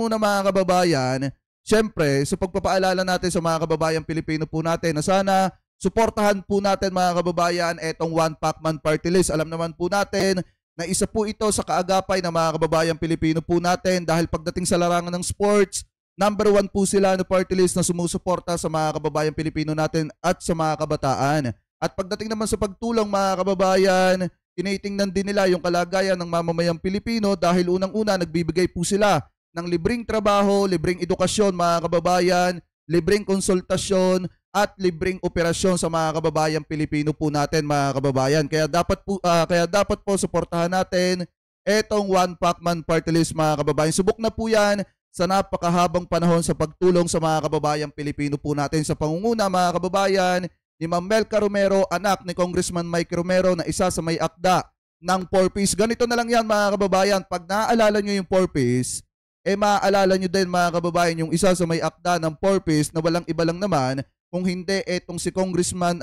muna mga kababayan, syempre, sa pagpapaalala natin sa mga kababayan Pilipino po natin na sana suportahan po natin mga kababayan etong One Pacman Party List. Alam naman po natin na isa po ito sa kaagapay ng mga kababayan Pilipino po natin dahil pagdating sa larangan ng sports, number 1 po sila na party list na sumusuporta sa mga kababayan Pilipino natin at sa mga kabataan. At pagdating naman sa pagtulong mga kababayan, tinitingnan din nila yung kalagayan ng mamamayang Pilipino dahil unang-una nagbibigay po sila ng libreng trabaho, libreng edukasyon mga kababayan, libreng konsultasyon at libreng operasyon sa mga kababayan Pilipino po natin mga kababayan. Kaya dapat po suportahan natin etong One Pacman Party List mga kababayan. Subok na po yan sa napakahabang panahon sa pagtulong sa mga kababayan Pilipino po natin sa pangunguna mga kababayan ni Ma'am Melca Romero, anak ni Congressman Mike Romero na isa sa may akda ng 4Ps. Ganito na lang yan mga kababayan, pag naaalala nyo yung 4Ps, maaalala nyo din mga kababayan yung isa sa may akda ng 4Ps na walang iba lang naman kung hindi etong si Congressman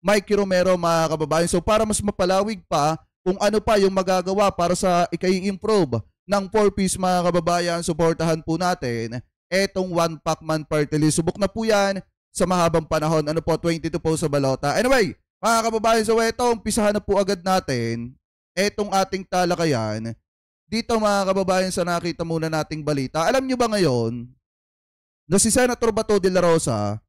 Mike Romero mga kababayan. So para mas mapalawig pa kung ano pa yung magagawa para sa i-improve ng 4Ps mga kababayan, suportahan po natin etong One Pacman Party List. Subok na po yan sa mahabang panahon. Ano po, 22 po sa balota. Anyway, mga kababayan, so umpisahan na po agad natin etong ating talakayan. Dito mga kababayan sa nakita muna nating balita. Alam nyo ba ngayon na si Senator Bato de la Rosa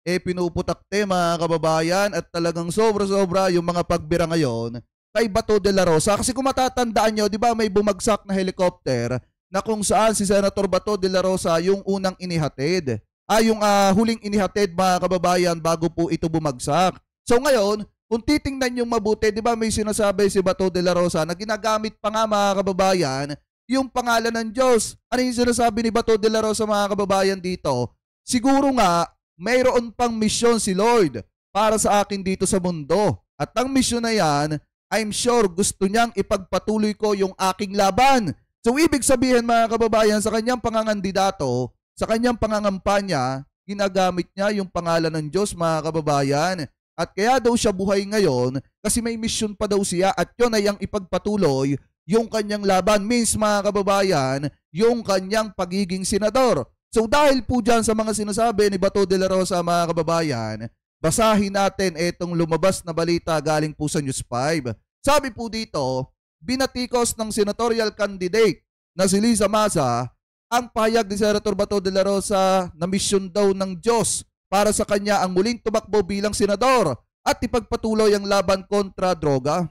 pinuputakte mga kababayan at talagang sobra-sobra yung mga pagbira ngayon kay Bato de la Rosa. Kasi kung matatandaan nyo, di ba may bumagsak na helicopter na kung saan si Senator Bato de la Rosa yung unang inihatid. Yung huling inihatid mga kababayan bago po ito bumagsak. So ngayon, kung titingnan yung mabuti, di ba may sinasabi si Bato de la Rosa na ginagamit pa nga mga kababayan yung pangalan ng Diyos. Ano yung sinasabi ni Bato de la Rosa mga kababayan dito? Siguro nga, mayroon pang misyon si Lord para sa akin dito sa mundo. At ang misyon na yan, I'm sure gusto niyang ipagpatuloy ko yung aking laban. So ibig sabihin mga kababayan, sa kanyang pangangandidato, sa kanyang pangangampanya, ginagamit niya yung pangalan ng Diyos mga kababayan. At kaya daw siya buhay ngayon kasi may mission pa daw siya at yun ay ang ipagpatuloy yung kanyang laban. Means mga kababayan, yung kanyang pagiging senador. So dahil po dyan sa mga sinasabi ni Bato de la Rosa mga kababayan, basahin natin itong lumabas na balita galing po sa News 5. Sabi po dito, binatikos ng senatorial candidate na si Liza Maza ang pahayag ni Senator Bato de la Rosa na mission daw ng Diyos para sa kanya ang muling tumakbo bilang senador at ipagpatuloy ang laban kontra droga.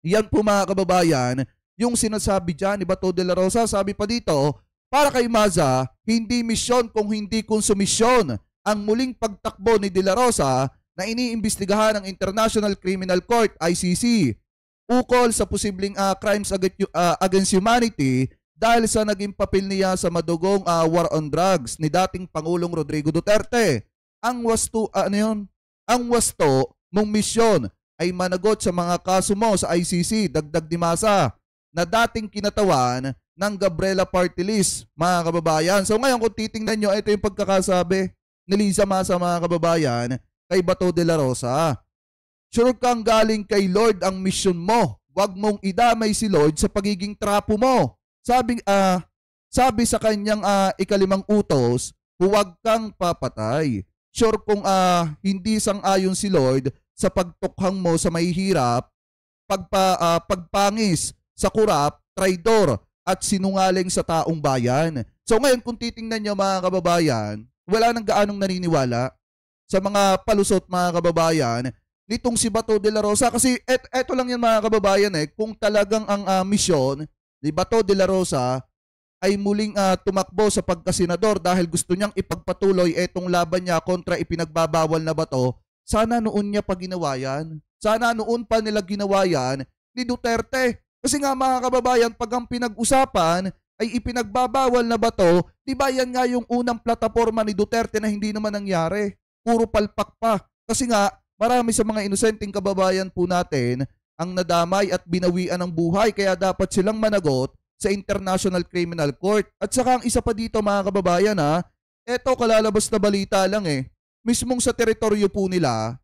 Yan po mga kababayan, yung sinasabi dyan ni Bato de la Rosa. Sabi pa dito, para kay Maza, hindi misyon kung hindi konsumisyon ang muling pagtakbo ni de la Rosa na iniimbestigahan ng International Criminal Court, ICC, ukol sa posibleng crimes against humanity dahil sa naging papel niya sa madugong war on drugs ni dating Pangulong Rodrigo Duterte. Ang wasto mong misyon ay managot sa mga kaso mo sa ICC, dagdag ni Maza, na dating kinatawan ng Gabriela Party List, mga kababayan. So ngayon kung titingnan nyo, ito yung pagkakasabi ni Liza Maza mga kababayan kay Bato de la Rosa. Sure kang galing kay Lord ang mission mo. Huwag mong idamay si Lord sa pagiging trapo mo. Sabi sa kanyang ikalimang utos, huwag kang papatay. Sure kung hindi sang-ayon si Lord sa pagtukhang mo sa mahihirap, pagpangis sa kurap, traidor at sinungaling sa taong bayan. So ngayon kung titingnan nyo mga kababayan, wala nang gaanong naniniwala sa mga palusot mga kababayan nitong si Bato de la Rosa. Kasi eto lang yan mga kababayan kung talagang ang misyon ni Bato de la Rosa ay muling tumakbo sa pagkasenador dahil gusto niyang ipagpatuloy etong laban niya kontra ipinagbabawal na bato, sana noon niya pa ginawa yan. Sana noon pa nila ginawa yan ni Duterte. Kasi nga mga kababayan, pag ang pinag-usapan ay ipinagbabawal na bato, di ba yan nga yung unang plataforma ni Duterte na hindi naman nangyari? Puro palpak pa. Kasi nga, marami sa mga inosenteng kababayan po natin ang nadamay at binawian ng buhay kaya dapat silang managot sa International Criminal Court. At saka ang isa pa dito mga kababayan eto kalalabas na balita lang mismong sa teritoryo po nila,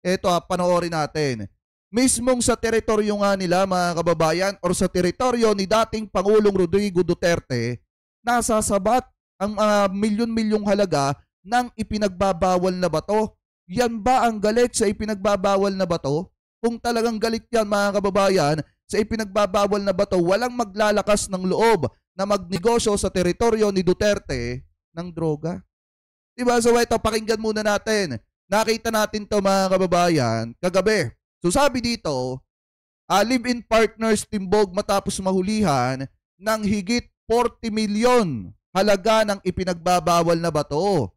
eto panoorin natin. Mismong sa teritoryo nga nila mga kababayan or sa teritoryo ni dating Pangulong Rodrigo Duterte nasasabat ang milyon-milyong halaga ng ipinagbabawal na bato. Yan ba ang galit sa ipinagbabawal na bato? Kung talagang galit yan mga kababayan sa ipinagbabawal na bato, walang maglalakas ng loob na magnegosyo sa teritoryo ni Duterte ng droga. Diba? So ito, pakinggan muna natin. Nakita natin to mga kababayan kagabi. So sabi dito, live-in partners timbog matapos mahulihan ng higit 40 milyon halaga ng ipinagbabawal na bato.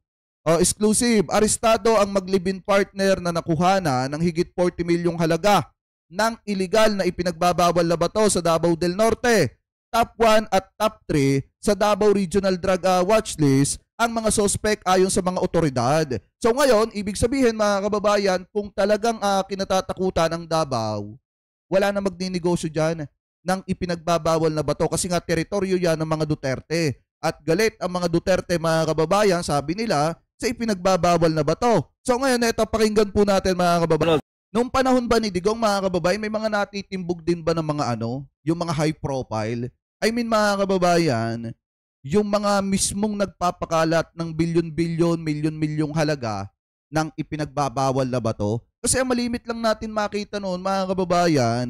Exclusive, arestado ang mag-live-in partner na nakuhana ng higit 40 milyong halaga ng iligal na ipinagbabawal na bato sa Davao del Norte. Top 1 at top 3 sa Davao Regional Drug Watch List ang mga sospek ayon sa mga otoridad. So ngayon, ibig sabihin mga kababayan, kung talagang kinatatakutan ng Davao, wala na magninegosyo dyan ng ipinagbabawal na bato kasi nga teritoryo yan ng mga Duterte. At galit ang mga Duterte mga kababayan, sabi nila, sa ipinagbabawal na bato. So ngayon, ito, pakinggan po natin mga kababayan. Noong panahon ba ni Digong mga kababayan, may mga natitimbog din ba ng mga yung mga high profile? I mean mga kababayan, yung mga mismong nagpapakalat ng bilyon-bilyon, milyon-milyong halaga ng ipinagbabawal na bato. Kasi ang malimit lang natin makita noon mga kababayan,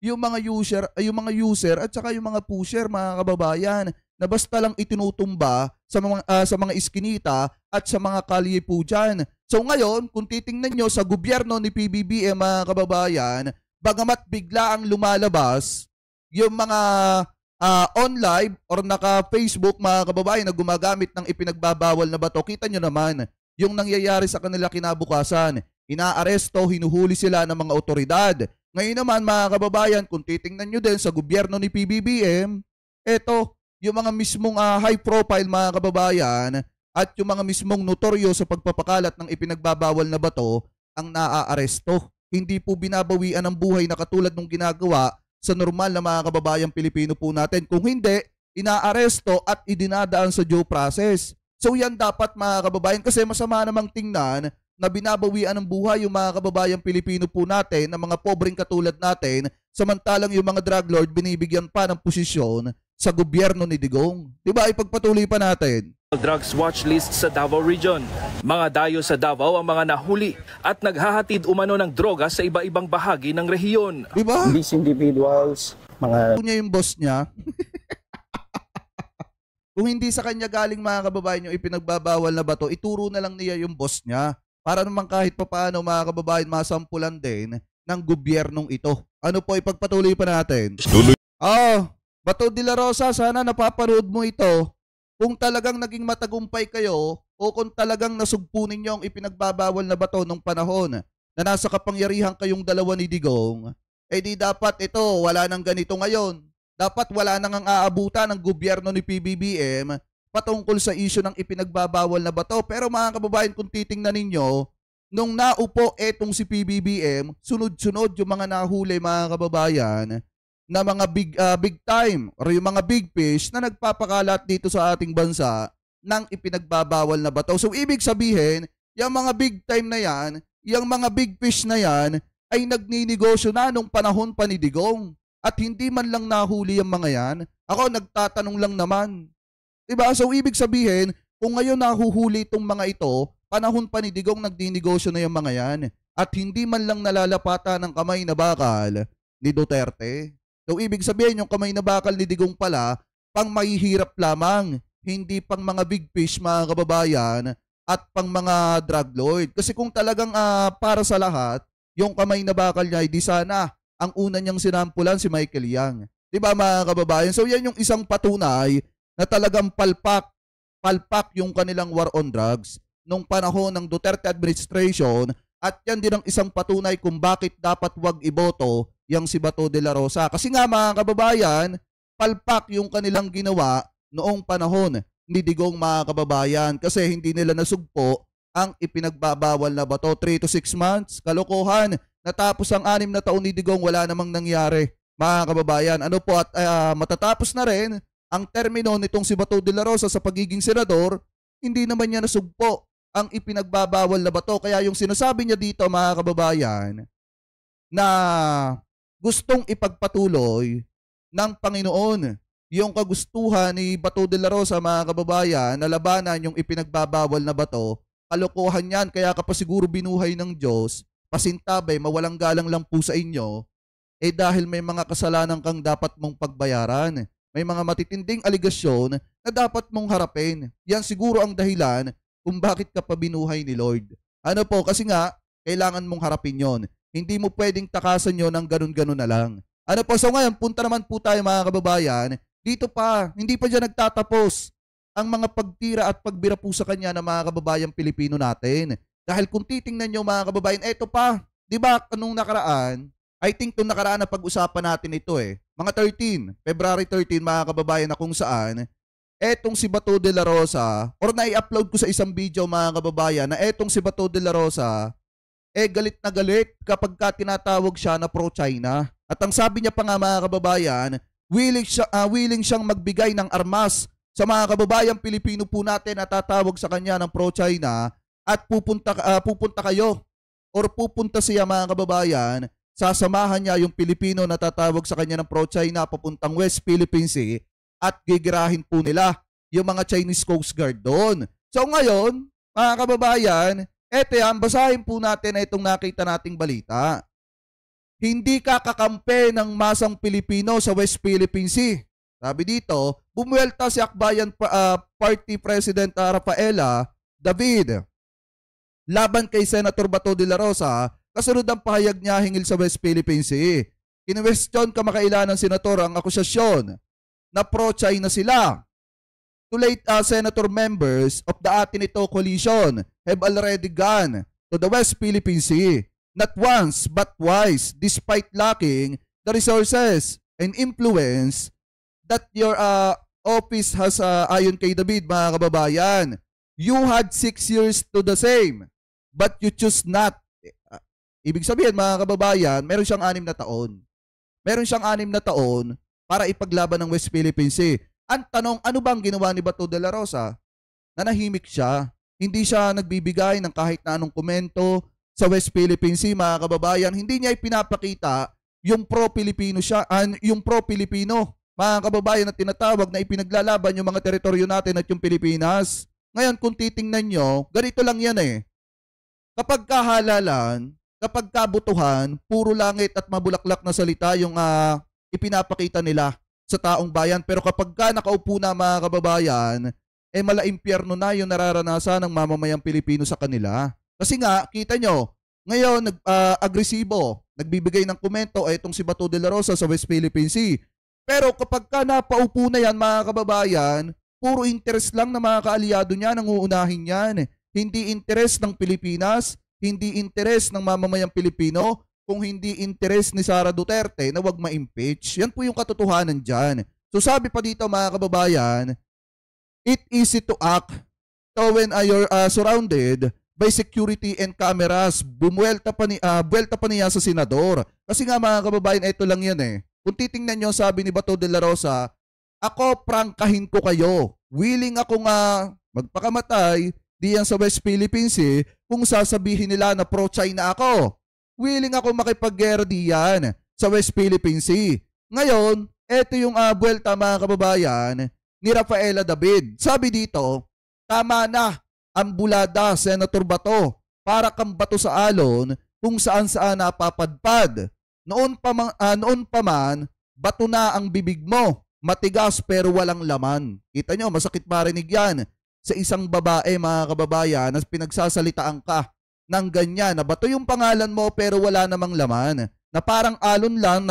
yung mga user at saka yung mga pusher mga kababayan na basta lang itinutumba sa mga iskinita at sa mga kalye po dyan. So ngayon, kung titingnan nyo sa gobyerno ni PBBM mga kababayan, bagamat bigla ang lumalabas yung mga on live or naka-Facebook mga kababayan na gumagamit ng ipinagbabawal na bato, kita nyo naman yung nangyayari sa kanila kinabukasan. Inaaresto, hinuhuli sila ng mga otoridad. Ngayon naman mga kababayan, kung titingnan nyo din sa gobyerno ni PBBM, eto, yung mga mismong high profile mga kababayan at yung mga mismong notoryo sa pagpapakalat ng ipinagbabawal na bato ang naaaresto. Hindi po binabawian ang buhay na katulad ng ginagawa sa normal na mga kababayang Pilipino po natin. Kung hindi, inaaresto at idinadaan sa due process. So yan dapat mga kababayan kasi masama namang tingnan na binabawian ng buhay yung mga kababayang Pilipino po natin, ng mga pobreng katulad natin, samantalang yung mga drug lord binibigyan pa ng posisyon sa gobyerno ni Digong. Diba? Ipagpatuloy pa natin. Drugs watch list sa Davao Region. Mga dayo sa Davao ang mga nahuli at naghahatid umano ng droga sa iba-ibang bahagi ng rehiyon. Diba? These individuals, mga... Kung niya yung boss niya, kung hindi sa kanya galing mga kababayan yung ipinagbabawal na bato, ituro na lang niya yung boss niya. Para naman kahit papaano mga kababayan masampulan din ng gobyernong ito. Ano po, ipagpatuloy pa natin. Bato de la Rosa, sana napapanood mo ito. Kung talagang naging matagumpay kayo o kung talagang nasugpo ninyo ang ipinagbabawal na bato nung panahon na nasa kapangyarihan kayong dalawa ni Digong, di dapat ito, wala nang ganito ngayon. Dapat wala nang ang aabutan ng gobyerno ni PBBM patungkol sa issue ng ipinagbabawal na bato. Pero mga kababayan, kung titingnan ninyo, nung naupo etong si PBBM, sunod-sunod yung mga nahuli mga kababayan na mga big time or yung mga big fish na nagpapakalat dito sa ating bansa ng ipinagbabawal na bato. So ibig sabihin, yung mga big time na yan, yung mga big fish na yan ay nagninegosyo na nung panahon pa ni Digong at hindi man lang nahuli yung mga yan. Ako nagtatanong lang naman. Diba? So ibig sabihin, kung ngayon nahuhuli itong mga ito, panahon pa ni Digong nagninegosyo na yung mga yan at hindi man lang nalalapatan ng kamay na bakal ni Duterte. So, ibig sabihin, yung kamay na bakal ni Digong pala, pang mahihirap lamang, hindi pang mga big fish, mga kababayan, at pang mga drug lord. Kasi kung talagang para sa lahat, yung kamay na bakal niya, di sana ang una niyang sinampulan si Michael Yang. Diba mga kababayan? So, yan yung isang patunay na talagang palpak yung kanilang war on drugs nung panahon ng Duterte administration at yan din ang isang patunay kung bakit dapat wag iboto yang si Bato de la Rosa. Kasi nga mga kababayan, palpak yung kanilang ginawa noong panahon ni Digong mga kababayan kasi hindi nila nasugpo ang ipinagbabawal na bato. 3 to 6 months, kalokohan. Natapos ang 6 na taon ni Digong, wala namang nangyari mga kababayan. Ano po at matatapos na rin ang termino nitong si Bato de la Rosa sa pagiging senador, hindi naman niya nasugpo ang ipinagbabawal na bato. Kaya yung sinasabi niya dito mga kababayan na gustong ipagpatuloy ng Panginoon yung kagustuhan ni Bato de la Rosa, mga kababayan, na labanan yung ipinagbabawal na bato, kalokohan yan. Kaya ka pa siguro binuhay ng Diyos, pasintabay, mawalang galang lang po sa inyo, dahil may mga kasalanan kang dapat mong pagbayaran. May mga matitinding aligasyon na dapat mong harapin. Yan siguro ang dahilan kung bakit ka pa binuhay ni Lord. Ano po, kasi nga, kailangan mong harapin yon. Hindi mo pwedeng takasan yon ng ganun-ganun na lang. Ano po, so ngayon, punta naman po tayo, mga kababayan. Dito pa, hindi pa dyan nagtatapos ang mga pagtira at pagbira po sa kanya ng mga kababayang Pilipino natin. Dahil kung titingnan nyo, mga kababayan, eto pa, di ba, anong nakaraan, I think itong nakaraan na pag-usapan natin ito mga February 13, mga kababayan, na kung saan, etong si Bato de la Rosa, or nai-upload ko sa isang video, mga kababayan, na etong si Bato de la Rosa, galit na galit kapag ka tinatawag siya na pro-China. At ang sabi niya pa nga, mga kababayan, willing siyang magbigay ng armas sa mga kababayang Pilipino po natin na tatawag sa kanya ng pro-China at pupunta kayo or pupunta siya, mga kababayan, sasamahan niya yung Pilipino na tatawag sa kanya ng pro-China papuntang West Philippine Sea at gigirahin po nila yung mga Chinese Coast Guard doon. So ngayon, mga kababayan, basahin po natin itong nakita nating balita. Hindi kakakampi ng masang Pilipino sa West Philippine Sea. Sabi dito, bumuelta si Akbayan Party President Rafaela David laban kay Senator Bato de la Rosa kasunod ang pahayag niya hingil sa West Philippine Sea. Kinwestiyon kamakailan ng senator ang akusasyon na pro-China sila. Too late, Senator members of the Atenito Coalition have already gone to the West Philippine Sea. Not once but twice, despite lacking the resources and influence that your office has, ayon kay David, mga kababayan. You had 6 years to the same, but you choose not. Ibig sabihin, mga kababayan, meron siyang 6 na taon. Meron siyang 6 na taon para ipaglaban ng West Philippine Sea. Ang tanong, ano bang ginawa ni Bato de la Rosa? Nanahimik siya. Hindi siya nagbibigay ng kahit na anong komento sa West Philippine Sea, mga kababayan. Hindi niya ipinapakita yung pro-Pilipino siya, yung pro-Pilipino, mga kababayan, na tinatawag na ipinaglalaban yung mga teritoryo natin at yung Pilipinas. Ngayon, kung titingnan nyo, ganito lang yan Kapag kahalalan, kapag kabutuhan, puro langit at mabulaklak na salita yung ipinapakita nila sa taong bayan. Pero kapag ka nakaupo na, mga kababayan, mala-impyerno na yung nararanasan ng mamamayang Pilipino sa kanila. Kasi nga, kita nyo, ngayon, agresibo, nagbibigay ng komento itong si Bato de la Rosa sa West Philippine Sea. Pero kapag ka napaupo na yan, mga kababayan, puro interest lang ng mga kaalyado niya, nanguunahin yan. Hindi interest ng Pilipinas, hindi interest ng mamamayang Pilipino, kung hindi interest ni Sara Duterte na wag ma-impeach. Yan po yung katotohanan dyan. So sabi pa dito, mga kababayan, it easy to act when you're surrounded by security and cameras. Buwelta pa niya sa senador. Kasi nga, mga kababayan, ito lang yan Kung titingnan nyo, sabi ni Bato de la Rosa, ako prangkahin ko kayo. Willing ako nga magpakamatay diyan sa West Philippine Sea kung sasabihin nila na pro-China ako. Willing ako makipaggera diyan sa West Philippine Sea. Ngayon, ito yung buwelta, mga kababayan, ni Rafaela David. Sabi dito, tama na ang bulada, Senator Bato, para kang bato sa alon kung saan-saan napapadpad. Noon pa man, bato na ang bibig mo, matigas pero walang laman. Kita nyo, masakit marinig yan sa isang babae, mga kababayan, na pinagsasalitaan ka ng ganyan, na bato yung pangalan mo pero wala namang laman. Na parang alon lang,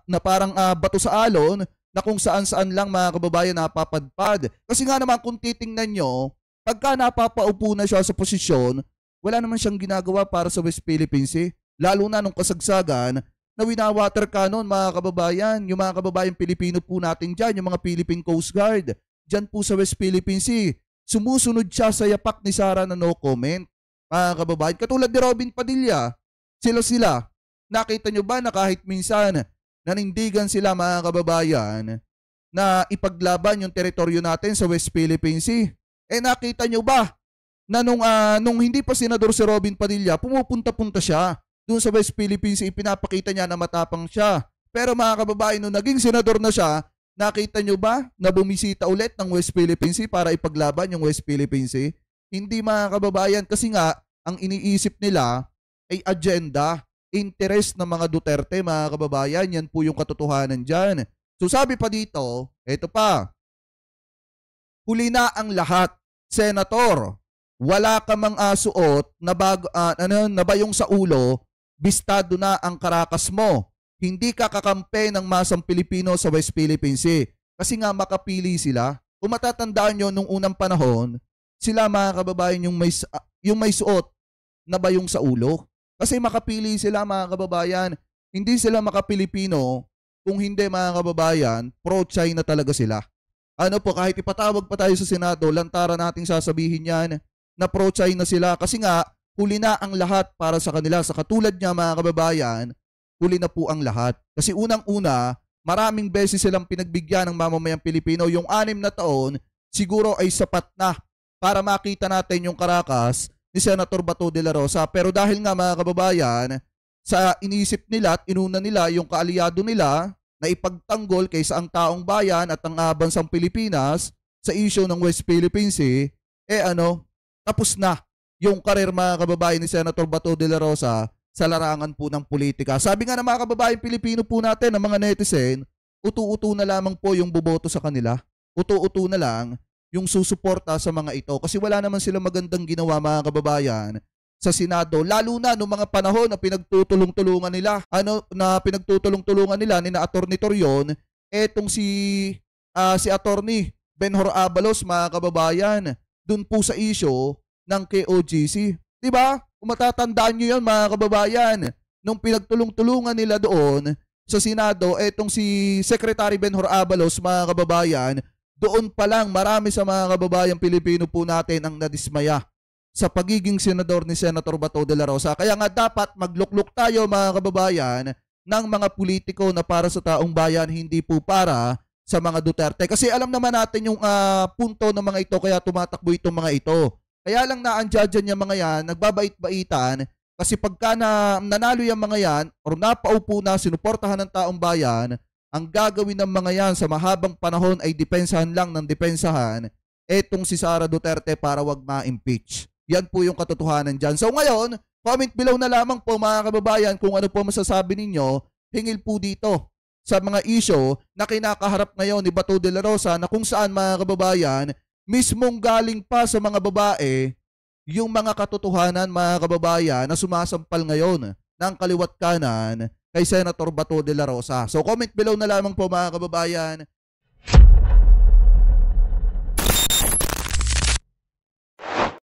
na parang bato sa alon, na kung saan-saan lang, mga kababayan, napapadpad. Kasi nga naman, kung titingnan nyo, pagka napapaupo na siya sa posisyon, wala naman siyang ginagawa para sa West Philippine Sea. Lalo na nung kasagsagan na winawater cannon, mga kababayan, yung mga kababayang Pilipino po natin dyan, yung mga Philippine Coast Guard, dyan po sa West Philippine Sea. Sumusunod siya sa yapak ni Sara na no comment, mga kababayan. Katulad ni Robin Padilla, sila. Nakita nyo ba na kahit minsan nanindigan sila, mga kababayan, na ipaglaban yung teritoryo natin sa West Philippine Sea? Nakita nyo ba na nung hindi pa senador si Robin Padilla, pumupunta-punta siya doon sa West Philippines, ipinapakita niya na matapang siya. Pero, mga kababayan, nung naging senador na siya, Nakita nyo ba na bumisita ulit ng West Philippine Sea para ipaglaban yung West Philippine Sea? Hindi mga kababayan kasi nga ang iniisip nila ay agenda, interest ng mga Duterte mga kababayan. Yan po yung katotohanan dyan. So sabi pa dito, eto pa, huli na ang lahat. Senator, wala ka mang suot na, na bayong sa ulo, bistado na ang karakas mo. Hindi ka kakampi ng masang Pilipino sa West Philippine Sea. Kasi nga makapili sila. Kung matatandaan nyo nung unang panahon, sila mga kababayan yung may suot na bayong sa ulo. Kasi makapili sila mga kababayan. Hindi sila makapilipino kung hindi mga kababayan, pro-China talaga sila. Ano po, kahit ipatawag pa tayo sa Senado, lantaran nating sasabihin yan na pro-China sila. Kasi nga, huli na ang lahat para sa kanila. Sa katulad niya mga kababayan, huli na po ang lahat. Kasi unang-una, maraming beses silang pinagbigyan ng mamamayang Pilipino. Yung 6 na taon, siguro ay sapat na para makita natin yung karakas ni Senator Bato de la Rosa. Pero dahil nga mga kababayan, sa inisip nila at inuna nila yung kaalyado nila na ipagtanggol kaysa ang taong bayan at ang bansang Pilipinas sa issue ng West Philippine Sea, tapos na yung karir mga kababayan ni Senator Bato de la Rosa sa larangan po ng politika. Sabi nga ng mga kababayan Pilipino po natin, ng mga netizen, utu-utu na lamang po yung boboto sa kanila. Utu-utu na lang yung susuporta sa mga ito. Kasi wala naman sila magandang ginawa mga kababayan sa Senado. Lalo na noong mga panahon na pinagtutulong-tulungan nila. Pinagtutulong-tulungan nila ni na Atty. Torion, etong si Atty. Benhur Abalos mga kababayan, dun po sa issue ng KOGC. Diba? Kung matatandaan nyo yun mga kababayan, nung pinagtulong-tulungan nila doon sa Senado, etong si Secretary Benhur Abalos mga kababayan, doon pa lang marami sa mga kababayan Pilipino po natin ang nadismaya sa pagiging senador ni Senator Bato de la Rosa. Kaya nga dapat maglukluk tayo mga kababayan ng mga politiko na para sa taong bayan, hindi po para sa mga Duterte. Kasi alam naman natin yung punto ng mga ito kaya tumatakbo itong mga ito. Kaya lang naandyan yung mga yan, nagbabait-baitan, kasi pagka nanalo yung mga yan, or napaupo na, sinuportahan ng taong bayan, ang gagawin ng mga yan sa mahabang panahon ay depensahan lang ng depensahan etong si Sara Duterte para wag ma-impeach. Yan po yung katotohanan dyan. So ngayon, comment below na lamang po mga kababayan kung ano po masasabi ninyo, hingil po dito sa mga issue na kinakaharap ngayon ni Bato de la Rosa na kung saan mga kababayan, mismong galing pa sa mga babae yung mga katotohanan mga kababayan na sumasampal ngayon ng kaliwat kanan kay Senator Bato de la Rosa. So comment below na lamang po mga kababayan